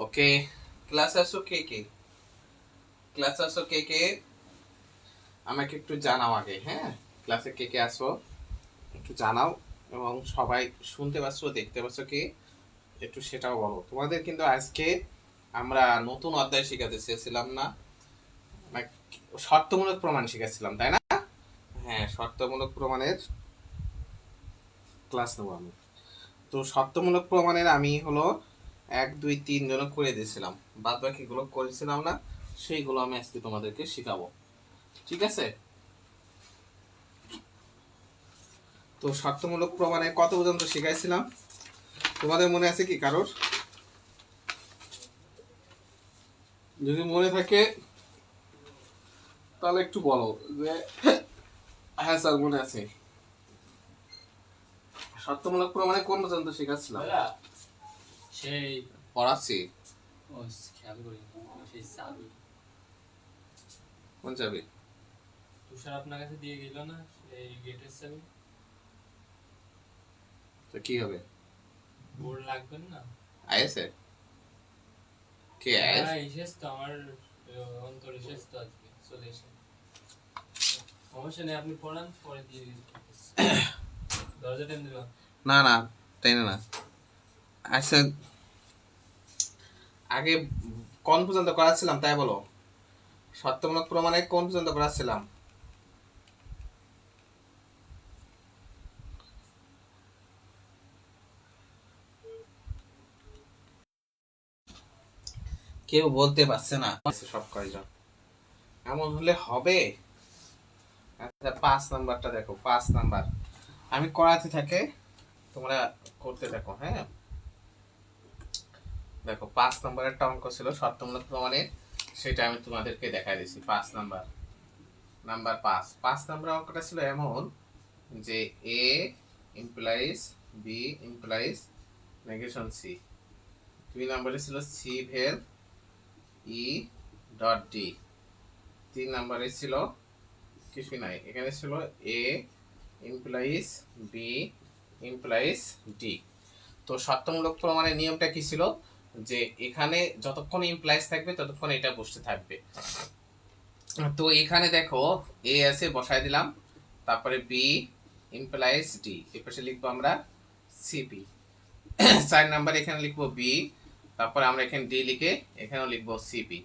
ওকে, class আসো কে কে? Class আসো কে কে? আমাকে একটু জানাও আগে, হ্যাঁ? ক্লাসে কে কে আসো একটু জানাও, এবং সবাই শুনতে পাচ্ছ দেখতে পাচ্ছ কি একটু সেটাও বলো। তোমাদের কিন্তু আজকে আমরা নতুন অধ্যায় শিখাতে চেয়েছিলাম না, মানে শর্তমূলক প্রমাণ শিখাচ্ছিলাম, তাই না? হ্যাঁ, শর্তমূলক প্রমাণের ক্লাস নেবো আমি। তো শর্তমূলক প্রমাণের আমি হলো 1 2 3 জন করে দিয়েছিলাম, বাদ বাকিগুলো করেছিলাম না, সেইগুলো আমি আজকে তোমাদেরকে শিখাবো, ঠিক আছে? তো শর্তমূলক প্রমাণে কত পর্যন্ত শিখাইছিলাম তোমাদের মনে আছে কি কারোর? যদি মনে থাকে তাহলে একটু বলো যে হ্যাঁ স্যার মনে আছে। শর্তমূলক প্রমাণে কোন পর্যন্ত শিখাচ্ছিলাম? সেই পড়াচ্ছি। ও খেয়াল করি সেই চাবি কোন চাবি? তুষার আপনার কাছে দিয়ে গেল না, এই গেটের চাবি। তো কি হবে? বোর্ড লাগবেন না? ISA K is? হ্যাঁ, এসেছ তো আমার অন্তর এসেছ তো আজকে চলে এসে। সমস্যা নেই, আপনি পড়ান, পরে দিয়ে দিতে দরজা টাইম দিলাম। না না, তাই না। আচ্ছা, আগে কোন পর্যন্ত করাচ্ছিলাম তাই বলো। শর্তমূলক প্রমাণে কোন পর্যন্ত করাচ্ছিলাম? কেউ বলতে পারছে না, সব কয়জন। এমন হলে হবে? আচ্ছা, 5 নাম্বারটা দেখো, 5 নাম্বার আমি করাতে থাকে, তোমরা করতে থাকো, হ্যাঁ? দেখো, 5 নাম্বারের একটা অঙ্ক ছিল শর্তমূলক প্রমাণে, সেটা আমি তোমাদেরকে দেখাই দিচ্ছি। 5 নাম্বার, নাম্বার 5 নাম্বার অঙ্কটা ছিল এমন যে A implies B implies negation C. 2 নাম্বারে ছিল সি ভের ই ডট ডি। 3 নাম্বারে ছিল কিছুই নাই, এখানে ছিল A implies B implies D. তো শর্তমূলক প্রমাণের নিয়মটা কি ছিল, যে এখানে যতক্ষণ ইমপ্লাইজ থাকবে ততক্ষণ এটা বসতে থাকবে। তো এখানে দেখো এ আছে, বসায় দিলাম, তারপরে বি ইমপ্লাইজ ডি, এই পাশে লিখবো আমরা সিপি। 4 নাম্বার এখানে লিখবো বি, তারপরে আমরা এখানে ডি লিখে এখানেও লিখবো সিপি।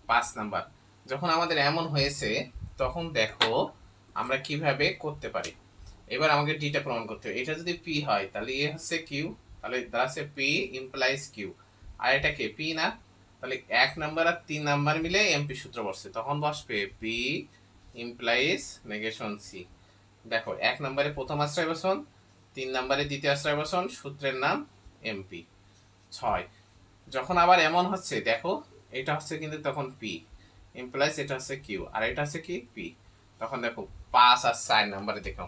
5 নাম্বার যখন আমাদের এমন হয়েছে, তখন দেখো আমরা কিভাবে করতে পারি। এবার আমাকে ডিটা প্রমাণ করতে হবে। এটা যদি পি হয় তাহলে এ হচ্ছে কিউ, তাহলে দাঁড়াচ্ছে পি ইমপ্লাইজ কিউ। আর এটা কে পি না, তাহলে 1 নাম্বার আর 3 নাম্বার মিলে এমপি সূত্র বসছে, তখন বসবে পি ইমপ্লাইজ নেগেশন সি। দেখো 1 নাম্বারে প্রথম আশ্রয় বসন, 3 নাম্বারে দ্বিতীয় আশ্রয় বসন, সূত্রের নাম এমপি। 6 যখন আবার এমন হচ্ছে, দেখো এটা হচ্ছে কিন্তু তখন পি ইমপ্লাইজ, এটা হচ্ছে কিউ, আর এটা হচ্ছে কি পি। তখন দেখো 5 আর 4 নাম্বারে দেখো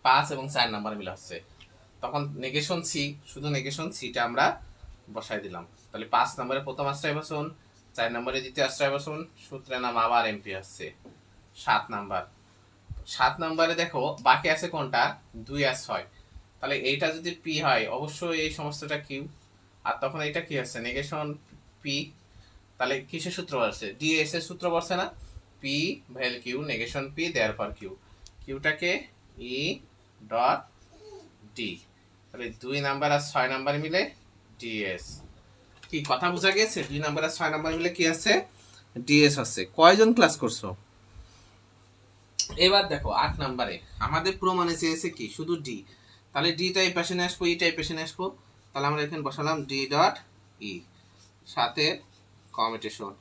5 এবং 4 নাম্বার মিলে হচ্ছে, তখন নেগেশন সি, শুধু নেগেশন সিটা আমরা বসাই দিলাম। তাহলে 5 নাম্বারে প্রথম আশ্রয় বসুন, 4 নাম্বারে দ্বিতীয় আশ্রয় বসুন, সূত্রের নাম আবার এমপি আসছে। 7 নাম্বার, 7 নাম্বারে দেখো বাকি আছে কোনটা, 2 আর 6, তাহলে এইটা যদি পি হয় অবশ্যই এই সমস্তটা কিউ, আর তখন এটা কি আছে নেগেশন পি। তাহলে কিসের সূত্র বসছে, ডিএস এর সূত্র বসছে না, p vel q negation p therefore ফর কিউ, কিউটাকে ই ডট ডি। তাহলে 2 নাম্বার আর 6 নাম্বার মিলে ডিএস। কি কথা বোঝা গেছে? 2 নাম্বার আর 6 নাম্বার মিলে কি আছে, ডিএস হচ্ছে। কয়জন ক্লাস করছো? এবার দেখো 8 নাম্বারে আমাদের প্রমাণে চেয়েছে কি শুধু ডি, তাহলে ডিটা এই পাশে নিয়ে আসবো, ইটা এই পাশে নিয়ে আসবো, তাহলে আমরা এখানে বসালাম ডি ডট ই, সাথে কমিউটেশন।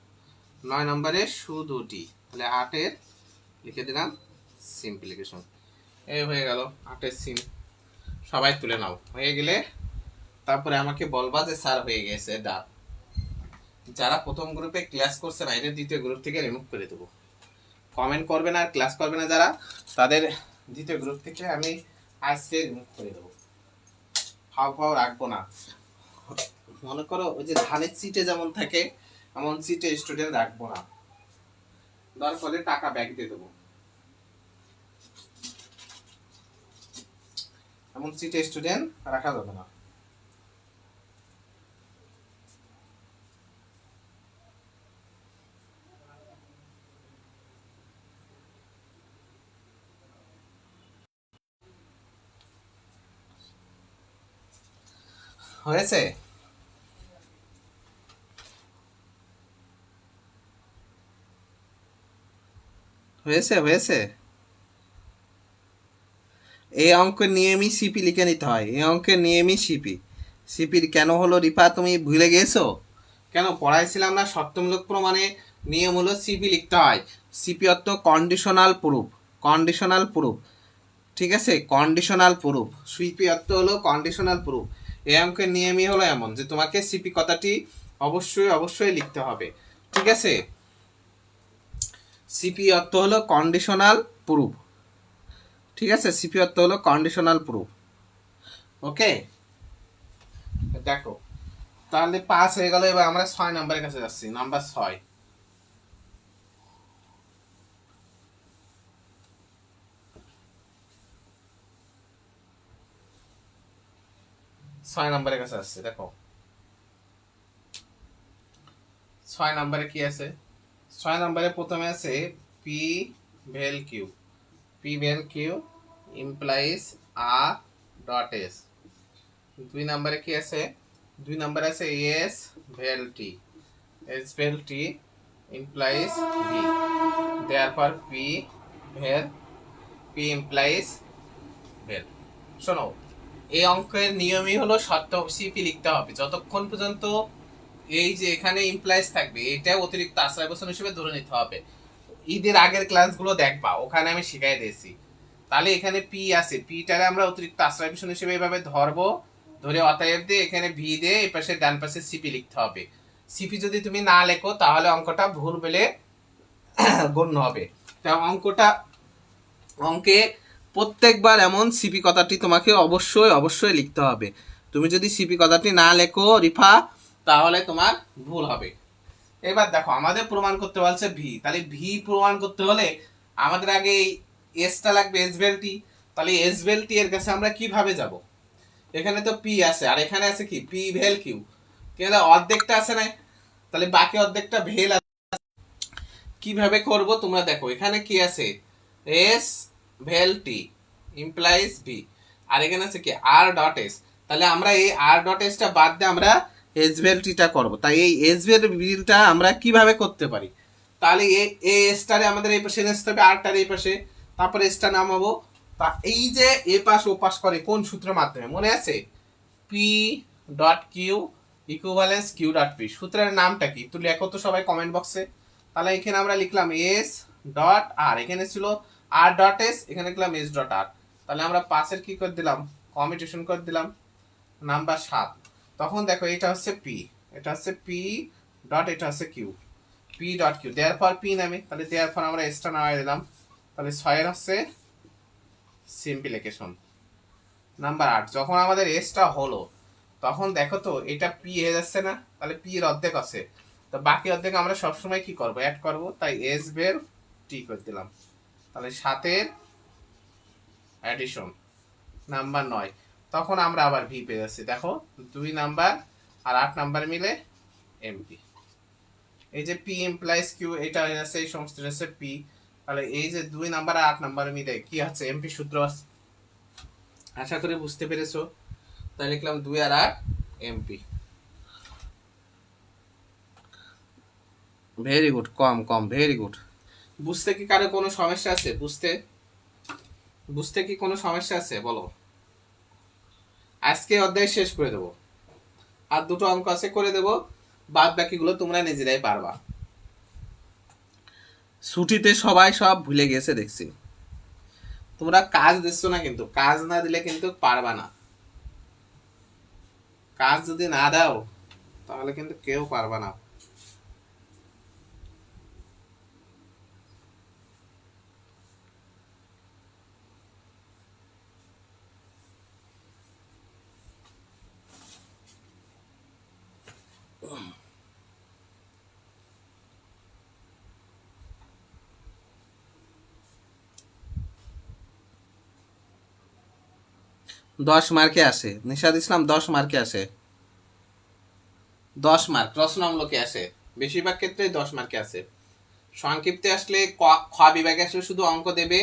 9 নাম্বারে শুধু ডি, তাহলে 8-এর লিখে দিলাম সিম্পলিফিকেশন। এই হয়ে গেল 8-এর সিম। সবাই তুলে নাও, হয়ে গেলে তারপরে আমাকে বলবা যে স্যার হয়ে গেছে ডান। যারা প্রথম গ্রুপে ক্লাস করছে না, এটা দ্বিতীয় গ্রুপ থেকে রিমুভ করে দেবো। কমেন্ট করবে না আর ক্লাস করবে না যারা, তাদের দ্বিতীয় গ্রুপ থেকে আমি আজকে রিমুভ করে দেবো। ফাও ফাও রাখবো না। মনে করো ওই যে ধানের সিটে যেমন থাকে এমন সিটে স্টুডেন্ট রাখবো না, দরকার হলে টাকা ব্যাক দিয়ে দেবো। এমন সিটে স্টুডেন্ট রাখা যাবে না। হয়েছে? হয়েছে হয়েছে এই অঙ্কের নিয়মই সিপি লিখে নিতে হয়। এই অঙ্কের নিয়মই সিপি। সিপির কেন হলো রিপা তুমি ভুলে গেছো? কেন পড়াইছিলাম না শর্তমূলক প্রমাণে নিয়ম হলো সিপি লিখতে হয়। সিপি অর্থ কন্ডিশনাল প্রুফ। কন্ডিশনাল প্রুফ, ঠিক আছে, কন্ডিশনাল প্রুফ। সিপি অর্থ হলো কন্ডিশনাল প্রুফ। এই অঙ্কের নিয়মই হলো এমন যে তোমাকে সিপি কথাটি অবশ্যই অবশ্যই লিখতে হবে, ঠিক আছে। সিপি অর্থ হলো কন্ডিশনাল প্রুফ, ঠিক আছে। সিপি অর্থ হলো কন্ডিশনাল প্রুফ। ওকে, দেখো তাহলে 5 হয়ে গেল। এবার আমরা 6 নাম্বারের কাছে যাচ্ছি। নাম্বার 6, নাম্বারের কাছে আসছে। দেখো 6 নাম্বারে কি আছে? 6 নাম্বারে প্রথমে আছে p vel q. P vel q implies r dot s. 2 নাম্বারে কি আছে? 2 নাম্বারে আছে s vel t. S vel t implies v. Therefore p vel p implies vel. শোনো, এই অঙ্কের নিয়মই হলো শর্ত সিপি লিখতে হবে যতক্ষণ পর্যন্ত এই যে এখানে ইমপ্লাইজ থাকবে এটা অতিরিক্ত আশ্রয় বচন হিসেবে ধরে নিতে হবে। ঈদের আগের ক্লাসগুলো দেখবা, ওখানে আমি শিখাই দিয়েছি। তাহলে এখানে পি আছে, পিটারে আমরা অতিরিক্ত আশ্রয় বচন হিসেবে এইভাবে ধরবো, ধরে অতএব দিয়ে এখানে ভি দিয়ে এই পাশে ডান পাশে সিপি লিখতে হবে। সিপি যদি তুমি না লেখো তাহলে অঙ্কটা ভুল বলে গণ্য হবে। তা অঙ্কে প্রত্যেকবার এমন সিপি কথাটি তোমাকে অবশ্যই অবশ্যই লিখতে হবে। তুমি যদি সিপি কথাটি না লেখো রিফা তাহলে তোমার ভুল হবে। এবার দেখো আমাদের প্রমাণ করতে বলছে ভি। তাহলে ভি প্রমাণ করতে হলে আমাদের আগে এই এসটা লাগবে, এস ভেল টি। তাহলে এস ভেল টি এর কাছে আমরা কিভাবে যাব? এখানে তো পি আছে আর এখানে আছে কি পি ভেল কিউ, কিন্তু অর্ধেকটা আছে না, তাহলে বাকি অর্ধেকটা ভেল আছে। কিভাবে করব তোমরা দেখো, এখানে কি আছে? S vel t implies V, আর এখানে আছে কি আর ডট এস। তাহলে আমরা এই আর ডট এসটা বাদ দিয়ে আমরা এস ভেল টিটা করব। তাই এই এস ভেল বিলটা আমরা কিভাবে করতে পারি? তাহলে এই এসটারে আমাদের এই পাশে আসতে হবে, আরটার এই পাশে, তারপরে এসটা নামাবো। তা এই যে এ পাশ ও পাশ করে কোন সূত্রের মাধ্যমে মনে আছে? P dot Q equivalence Q dot P. সূত্রের নামটা কি তুই লেখো তো সবাই কমেন্ট বক্সে। তাহলে এখানে আমরা লিখলাম এস ডট আর, এখানে ছিল আর ডট এস, এখানে লিখলাম এস ডট আর। তাহলে আমরা পাশের কি করে দিলাম? কমিউটেশন করে দিলাম। নাম্বার 7, তখন দেখো এটা হচ্ছে পি, এটা হচ্ছে পি ডট, এটা হচ্ছে Q, P dot Q. Therefore P নামে, তাহলে দেয়ার ফর আমরা এসটা নামাই দিলাম। তাহলে 6 হচ্ছে সিম্পলিফিকেশন। নাম্বার 8, যখন আমাদের এসটা হলো তখন দেখো তো এটা পি হয়ে যাচ্ছে না? তাহলে পি এর অর্ধেক আছে, তো বাকি অর্ধেক আমরা সবসময় কি করব? অ্যাড করব। তাই এস বের টি করে দিলাম। তাহলে 7 অ্যাডিশন। নাম্বার 9, তখন আমরা আবার ভি পেয়ে যাচ্ছি। দেখো 2 নাম্বার আর 8 নাম্বার মিলে এমপি। এই যে পি ইমপ্লাইজ কিউ, এটা হয়ে যাচ্ছে এই সমস্ত হচ্ছে পি। তাহলে এই যে 2 নাম্বার আর 8 নাম্বার মিলে কি হচ্ছে? এমপি সূত্র আছে। আশা করি বুঝতে পেরেছো। তাই লিখলাম 2 আর 8 এমপি। ভেরি গুড, কম কম, ভেরি গুড। বুঝতে কি কারো কোনো সমস্যা আছে? বুঝতে কি কোনো সমস্যা আছে বলো? আজকে অধ্যায় শেষ করে দেবো, আর 2টো অঙ্ক আছে করে দেবো, বাদ বাকিগুলো তোমরা নিজেরাই পারবা। ছুটিতে সবাই সব ভুলে গেছে দেখছি। তোমরা কাজ দিচ্ছ না, কিন্তু কাজ না দিলে কিন্তু পারবা না। কাজ যদি না দাও তাহলে কিন্তু কেউ পারবা না। দশ মার্কে আসে, নিশাদ ইসলাম 10 মার্কে আসে, 10 মার্ক রচনামূলকে আসে, বেশিরভাগ ক্ষেত্রে 10 মার্কে আসে। সংক্ষিপ্তে আসলে খ বিভাগে আসলে শুধু অঙ্ক দেবে,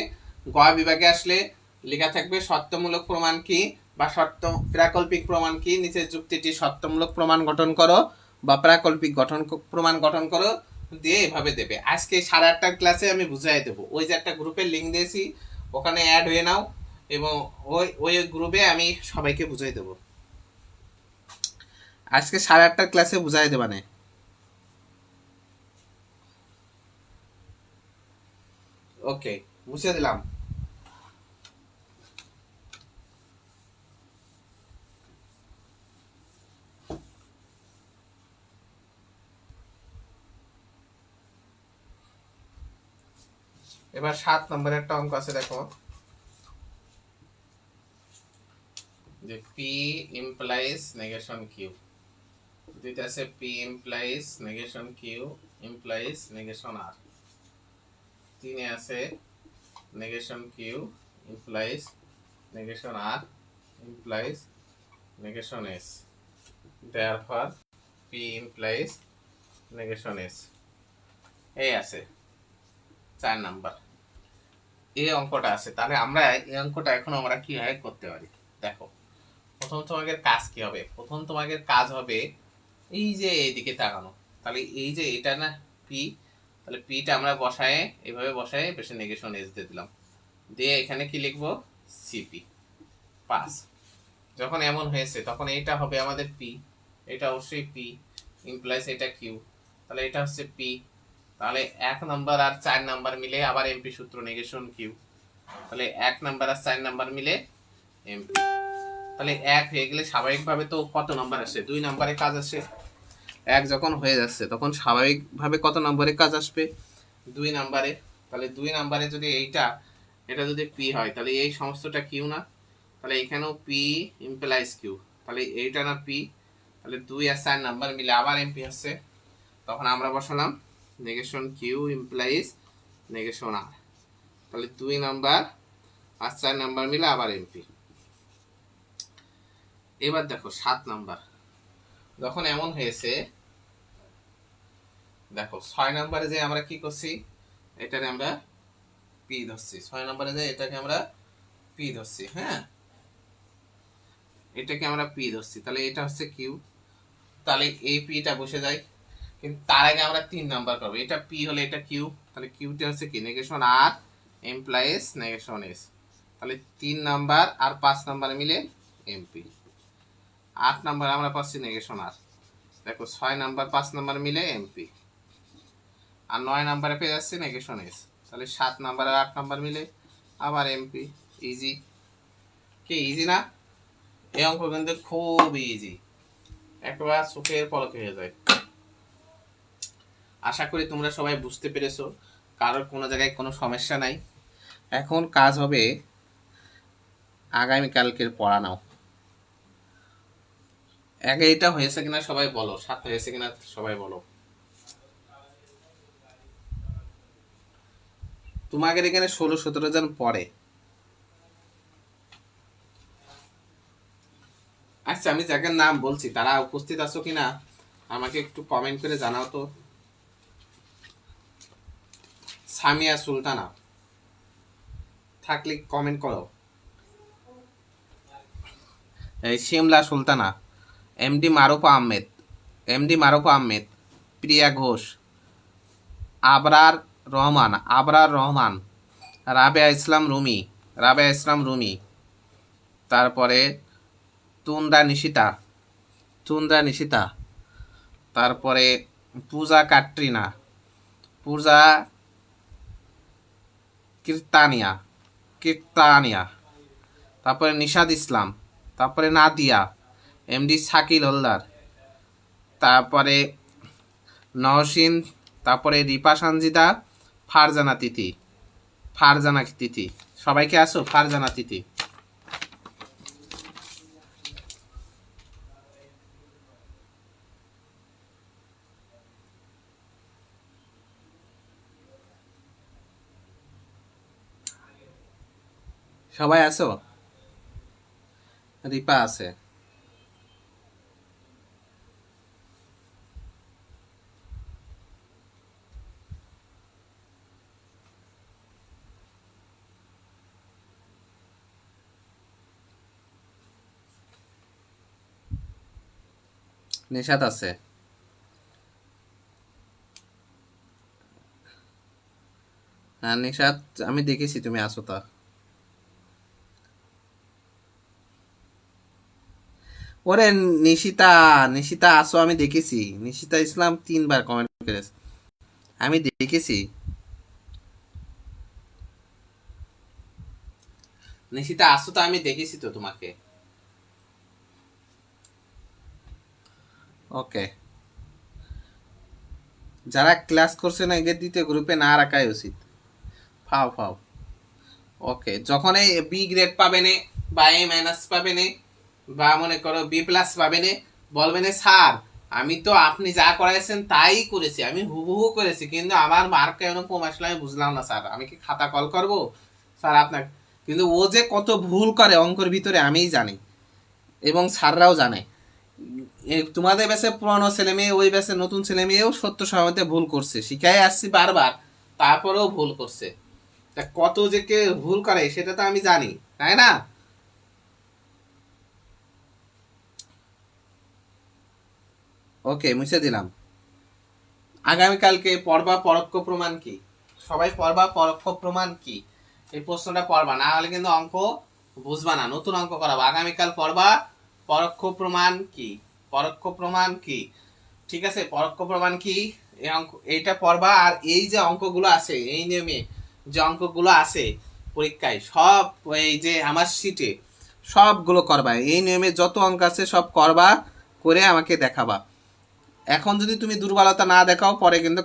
গ বিভাগে আসলে লেখা থাকবে শর্তমূলক প্রমাণ কি, বা প্রাকল্পিক প্রমাণ কি, নিচের যুক্তিটি সত্যমূলক প্রমাণ গঠন করো বা প্রাকল্পিক প্রমাণ গঠন করো দিয়ে এভাবে দেবে। আজকে 8:30টার ক্লাসে আমি বুঝাই দেবো। ওই যে একটা গ্রুপের লিঙ্ক দিয়েছি, ওখানে অ্যাড হয়ে নাও এবং ওই গ্রুপে আমি সবাইকে বুঝাই দেবো। আজকে 8:30টার ক্লাসে বুঝাই দেবা না। ওকে, মুছে দিলাম। এবার 7 নম্বরের একটা অঙ্ক আছে, দেখো যে পি ইমপ্লাইজ নেগেশন কিউ। দুইটা আছে, p implies negation q implies negation r. তিনে আছে negation q implies negation r implies negation s, therefore p implies negation s। এই আছে 4 নাম্বার, এই অঙ্কটা আছে। তাহলে আমরা এই অঙ্কটা এখন আমরা কিভাবে করতে পারি দেখো। প্রথম তোমাদের কাজ কি হবে? প্রথম তোমাদের কাজ হবে এই যে এইদিকে তাকানো। তাহলে এই যে এটা না পি, তাহলে পিটা আমরা বসায় এইভাবে বসায় বেশি নেগেশন এস দিয়ে দিলাম, দিয়ে এখানে কি লিখবো? সিপি 5। যখন এমন হয়েছে তখন এইটা হবে আমাদের পি, এটা অবশ্যই পি ইমপ্লাইজ এটা কিউ, তাহলে এটা হচ্ছে পি। তাহলে 1 নাম্বার আর 4 নাম্বার মিলে আবার এমপি সূত্র নেগেশন কিউ, তাহলে 1 নাম্বার আর 4 নাম্বার মিলে এমপি। তাহলে 1 হয়ে গেলে স্বাভাবিকভাবে তো কত নাম্বার আসে? 2 নাম্বারে কাজ আসে। 1 যখন হয়ে যাচ্ছে তখন স্বাভাবিকভাবে কত নম্বরে কাজ আসবে? 2 নাম্বারে। তাহলে 2 নাম্বারে যদি এটা যদি পি হয় তাহলে এই সমস্তটা কিউ না, তাহলে এখানেও পি ইমপ্লাইজ কিউ, তাহলে এইটা না পি, তাহলে 2 আর 4 নাম্বার মিলে আবার এমপি হচ্ছে। তখন আমরা বসালাম নেগেশন কিউ ইমপ্লাইজ নেগেশন আর, তাহলে 2 নাম্বার আর 4 নাম্বার মিলে আবার এমপি। এবার দেখো 7 নাম্বার, যখন এমন হয়েছে দেখো 6 নাম্বারে যে আমরা কি করছি, এটাকে আমরা পি ধরছি। 6 নাম্বারে যে এটাকে আমরা পি ধরছি, হ্যাঁ এটাকে আমরা পি ধরছি, তাহলে এটা হচ্ছে কিউ, তাহলে এই পিটা বসে যায়। কিন্তু তার আগে আমরা 3 নাম্বার করবো। এটা পি হলে এটা কিউ, তাহলে কিউটা হচ্ছে কি নেগেশন আর এমপ্লাইজ নেগেশন এস, তাহলে 3 নাম্বার আর 5 নাম্বার মিলে এমপি। 8 নাম্বার আমরা পাচ্ছি নেগেশন আর, দেখো 6 নাম্বার 5 নাম্বার মিলে এমপি, আর 9 নাম্বারে পেয়ে যাচ্ছে নেগেশন এস, তাহলে 7 নাম্বার আর 8 নাম্বার মিলে আবার এমপি। ইজি, কি ইজি না? এই অঙ্ক কিন্তু খুব ইজি, একবার চোখের পলকে হয়ে যায়। আশা করি তোমরা সবাই বুঝতে পেরেছো, কারোর কোনো জায়গায় কোনো সমস্যা নাই। এখন কাজ হবে আগামীকালকের পড়ানো। আগে এটা হয়েছে কিনা সবাই বলো, 7 হয়েছে কিনা সবাই বলো। তোমাদের এখানে 16-17 জন পড়ে। আচ্ছা, আমি যাদের নাম বলছি তারা উপস্থিত আছো কিনা আমাকে একটু কমেন্ট করে জানাও তো। সামিয়া সুলতানা থাকলে কমেন্ট করো। এই শিমলা সুলতানা, এমডি মারুফা আহমেদ, প্রিয়া ঘোষ, আবরার রহমান, রাবেয়া ইসলাম রুমি, তারপরে তুন্দ্রা নিশিতা, তারপরে পূজা কীর্তানিয়া, তারপরে নিশাদ ইসলাম, তারপরে নাদিয়া, এমডি শাকিল হলদার, তারপরে নওশিন, তারপরে রিপা সানজিদা, ফারজানা তিথি। সবাইকে আসো ফারজানা তিথি। সবাই আসো, রিপা আছে। নিশাত আছে। হ্যাঁ নিশাত, আমি দেখেছি তুমি আসো তা। ওরে নিশিতা, নিশিতা আসো, আমি দেখেছি। নিশিতা ইসলাম 3বার কমেন্ট করেছে, আমি দেখেছি। নিশিতা আসো তো, আমি দেখেছি তো তোমাকে। ওকে, যারা ক্লাস করছে না এদের দ্বিতীয় গ্রুপে না রাখাই উচিত। ফাও ফাও। ওকে, যখন এই বি গ্রেড পাবে নে, বা এ মাইনাস পাবে নে, বা মনে করো বি প্লাস পাবে নে, বলবে না স্যার আমি তো আপনি যা করাইছেন তাই করেছি, আমি হুবহু করেছি, কিন্তু আমার মার্ক কেন কম আসলে আমি বুঝলাম না স্যার, আমি কি খাতা কল করব স্যার আপনাকে? কিন্তু ও যে কত ভুল করে অঙ্কের ভিতরে আমিই জানি, এবং স্যাররাও জানে। তোমাদের ব্যাচে পুরানো ছেলে মেয়ে, ওই ব্যাচে নতুন ছেলে মেয়েও সত্য সময়তে ভুল করছে, শিখাই আসছি বারবার, তারপরেও ভুল করছে। তা কত যে কে ভুল করে সেটা তো আমি জানি, তাই না? ওকে, মুছে দিলাম। আগামীকালকে পড়বা পরোক্ষ প্রমাণ কি? সবাই পড়বা পরোক্ষ প্রমাণ কি, এই প্রশ্নটা পড়বা, না হলে কিন্তু অঙ্ক বুঝবা না। নতুন অঙ্ক করাবো আগামীকাল, পড়বা পরোক্ষ প্রমাণ কি। পরোক্ষ প্রমাণ কি, ঠিক আছে? পরোক্ষ প্রমাণ কি, এই অঙ্ক এইটা পড়বা। আর এই যে অঙ্কগুলো আছে, এই নিয়মে যে অঙ্কগুলো আছে পরীক্ষায়, সব এই যে আমার শিটে সবগুলো করবা। এই নিয়মে যত অঙ্ক আছে সব করবা, করে আমাকে দেখাবা। এখন যদি তুমি দুর্বলতা না দেখাও, পরে কিন্তু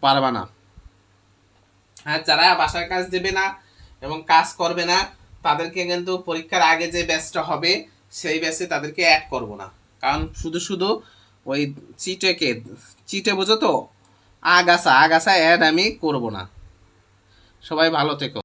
পারবা না। হ্যাঁ, যারা বাসার কাজ দেবে না এবং কাজ করবে না, তাদেরকে কিন্তু পরীক্ষার আগে যে ব্যাচটা হবে সেই ব্যাচে তাদেরকে অ্যাড করব না। কারণ শুধু শুধু ওই চিটে বোঝো তো, আগাছা আগাছা অ্যাড আমি করব না। সবাই ভালো থেকো।